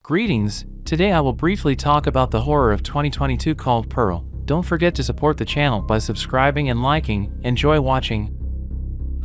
Greetings, today I will briefly talk about the horror of 2022 called Pearl. Don't forget to support the channel by subscribing and liking. Enjoy watching.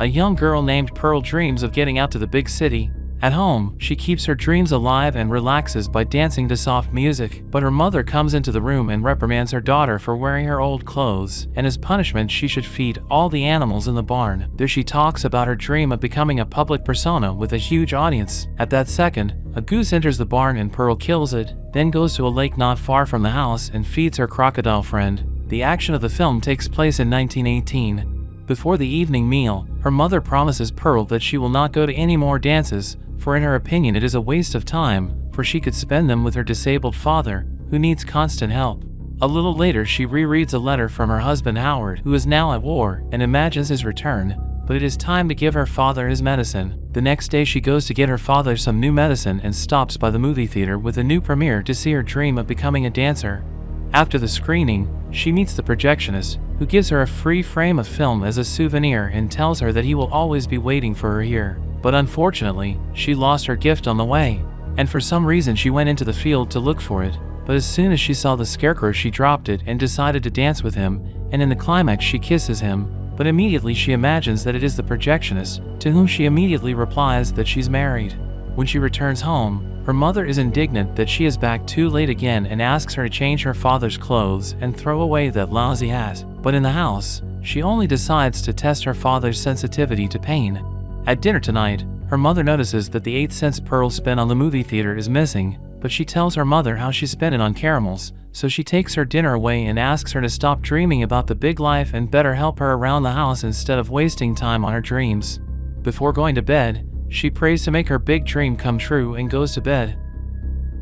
A young girl named Pearl dreams of getting out to the big city. At home, she keeps her dreams alive and relaxes by dancing to soft music. But her mother comes into the room and reprimands her daughter for wearing her old clothes, and as punishment she should feed all the animals in the barn. There she talks about her dream of becoming a public persona with a huge audience. At that second, a goose enters the barn and Pearl kills it, then goes to a lake not far from the house and feeds her crocodile friend. The action of the film takes place in 1918. Before the evening meal, her mother promises Pearl that she will not go to any more dances, for in her opinion it is a waste of time, for she could spend them with her disabled father, who needs constant help. A little later she rereads a letter from her husband Howard, who is now at war, and imagines his return, but it is time to give her father his medicine. The next day she goes to get her father some new medicine and stops by the movie theater with a new premiere to see her dream of becoming a dancer. After the screening, she meets the projectionist, who gives her a free frame of film as a souvenir and tells her that he will always be waiting for her here. But unfortunately, she lost her gift on the way, and for some reason she went into the field to look for it. But as soon as she saw the scarecrow she dropped it and decided to dance with him, and in the climax she kisses him, but immediately she imagines that it is the projectionist, to whom she immediately replies that she's married. When she returns home, her mother is indignant that she is back too late again and asks her to change her father's clothes and throw away that lousy hat. But in the house, she only decides to test her father's sensitivity to pain. At dinner tonight, her mother notices that the 8 cents Pearl spent on the movie theater is missing, but she tells her mother how she spent it on caramels, so she takes her dinner away and asks her to stop dreaming about the big life and better help her around the house instead of wasting time on her dreams. Before going to bed, she prays to make her big dream come true and goes to bed.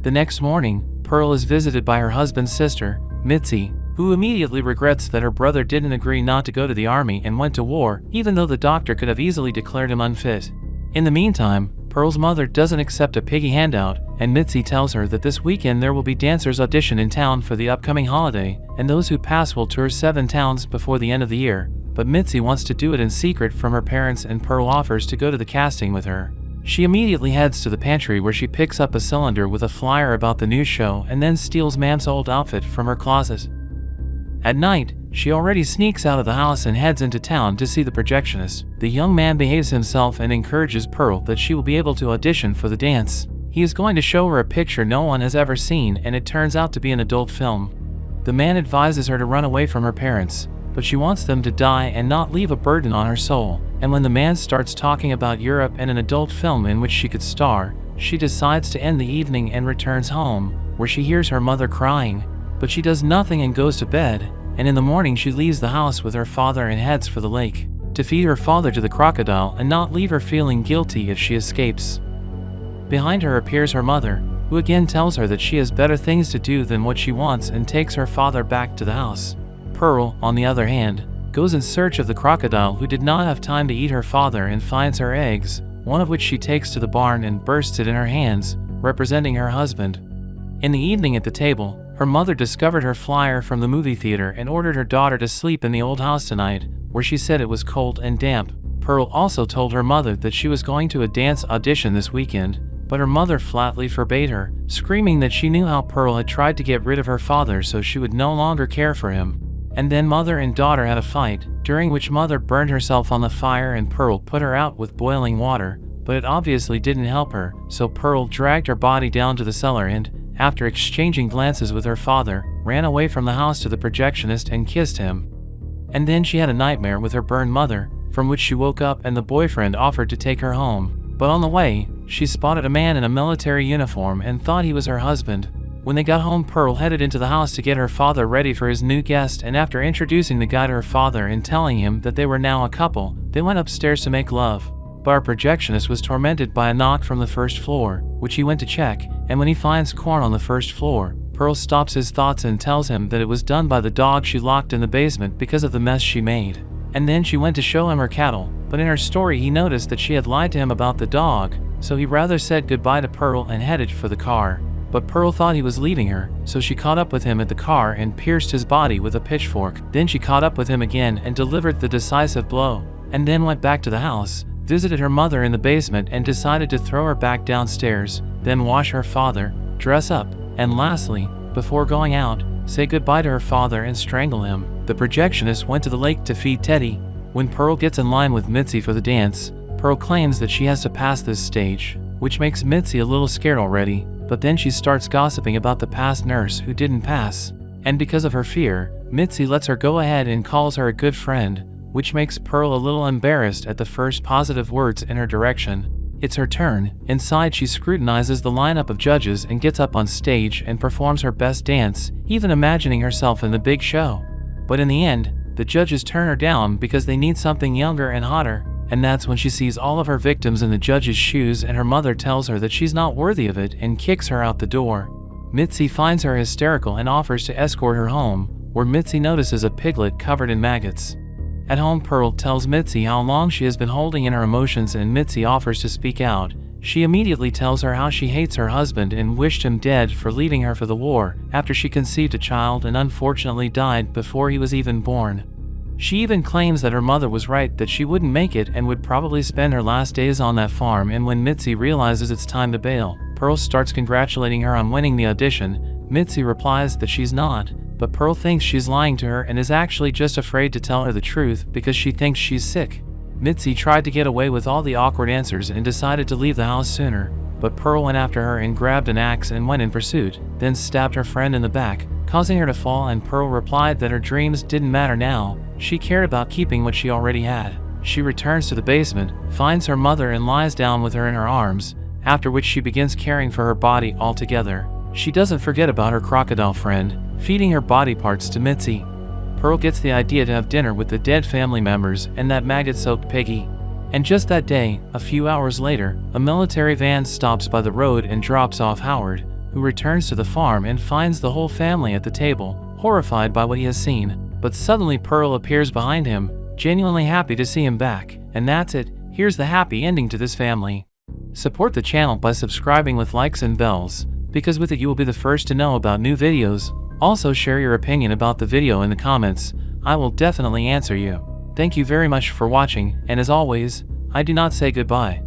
The next morning, Pearl is visited by her husband's sister, Mitzi, who immediately regrets that her brother didn't agree not to go to the army and went to war, even though the doctor could have easily declared him unfit. In the meantime, Pearl's mother doesn't accept a piggy handout, and Mitzi tells her that this weekend there will be dancers audition in town for the upcoming holiday, and those who pass will tour 7 towns before the end of the year. But Mitzi wants to do it in secret from her parents, and Pearl offers to go to the casting with her. She immediately heads to the pantry where she picks up a cylinder with a flyer about the new show and then steals Mam's old outfit from her closet. At night, she already sneaks out of the house and heads into town to see the projectionist. The young man behaves himself and encourages Pearl that she will be able to audition for the dance. He is going to show her a picture no one has ever seen, and it turns out to be an adult film. The man advises her to run away from her parents, but she wants them to die and not leave a burden on her soul. And when the man starts talking about Europe and an adult film in which she could star, she decides to end the evening and returns home, where she hears her mother crying. But she does nothing and goes to bed, and in the morning she leaves the house with her father and heads for the lake, to feed her father to the crocodile and not leave her feeling guilty if she escapes. Behind her appears her mother, who again tells her that she has better things to do than what she wants and takes her father back to the house. Pearl, on the other hand, goes in search of the crocodile, who did not have time to eat her father, and finds her eggs, one of which she takes to the barn and bursts it in her hands, representing her husband. In the evening at the table, her mother discovered her flyer from the movie theater and ordered her daughter to sleep in the old house tonight, where she said it was cold and damp. Pearl also told her mother that she was going to a dance audition this weekend, but her mother flatly forbade her, screaming that she knew how Pearl had tried to get rid of her father so she would no longer care for him. And then mother and daughter had a fight, during which mother burned herself on the fire and Pearl put her out with boiling water, but it obviously didn't help her, so Pearl dragged her body down to the cellar and, after exchanging glances with her father, ran away from the house to the projectionist and kissed him. And then she had a nightmare with her burned mother, from which she woke up and the boyfriend offered to take her home. But on the way, she spotted a man in a military uniform and thought he was her husband. When they got home, Pearl headed into the house to get her father ready for his new guest, and after introducing the guy to her father and telling him that they were now a couple, they went upstairs to make love. But our projectionist was tormented by a knock from the first floor, which he went to check, and when he finds corn on the first floor, Pearl stops his thoughts and tells him that it was done by the dog she locked in the basement because of the mess she made. And then she went to show him her cattle, but in her story he noticed that she had lied to him about the dog, so he rather said goodbye to Pearl and headed for the car. But Pearl thought he was leaving her, so she caught up with him at the car and pierced his body with a pitchfork. Then she caught up with him again and delivered the decisive blow, and then went back to the house, visited her mother in the basement and decided to throw her back downstairs, then wash her father, dress up, and lastly, before going out, say goodbye to her father and strangle him. The projectionist went to the lake to feed Teddy. When Pearl gets in line with Mitzi for the dance, Pearl claims that she has to pass this stage, which makes Mitzi a little scared already, but then she starts gossiping about the past nurse who didn't pass. And because of her fear, Mitzi lets her go ahead and calls her a good friend, which makes Pearl a little embarrassed at the first positive words in her direction. It's her turn. Inside, she scrutinizes the lineup of judges and gets up on stage and performs her best dance, even imagining herself in the big show. But in the end, the judges turn her down because they need something younger and hotter, and that's when she sees all of her victims in the judges' shoes, and her mother tells her that she's not worthy of it and kicks her out the door. Mitzi finds her hysterical and offers to escort her home, where Mitzi notices a piglet covered in maggots. At home, Pearl tells Mitzi how long she has been holding in her emotions, and Mitzi offers to speak out. She immediately tells her how she hates her husband and wished him dead for leaving her for the war after she conceived a child and unfortunately died before he was even born. She even claims that her mother was right, that she wouldn't make it and would probably spend her last days on that farm, and when Mitzi realizes it's time to bail, Pearl starts congratulating her on winning the audition. Mitzi replies that she's not, but Pearl thinks she's lying to her and is actually just afraid to tell her the truth because she thinks she's sick. Mitzi tried to get away with all the awkward answers and decided to leave the house sooner, but Pearl went after her and grabbed an axe and went in pursuit, then stabbed her friend in the back, causing her to fall, and Pearl replied that her dreams didn't matter now. She cared about keeping what she already had. She returns to the basement, finds her mother and lies down with her in her arms, after which she begins caring for her body altogether. She doesn't forget about her crocodile friend, feeding her body parts to Mitzi. Pearl gets the idea to have dinner with the dead family members and that maggot-soaked piggy. And just that day, a few hours later, a military van stops by the road and drops off Howard, who returns to the farm and finds the whole family at the table, horrified by what he has seen. But suddenly Pearl appears behind him, genuinely happy to see him back. And that's it. Here's the happy ending to this family. Support the channel by subscribing with likes and bells, because with it you will be the first to know about new videos. Also share your opinion about the video in the comments. I will definitely answer you. Thank you very much for watching, and as always, I do not say goodbye.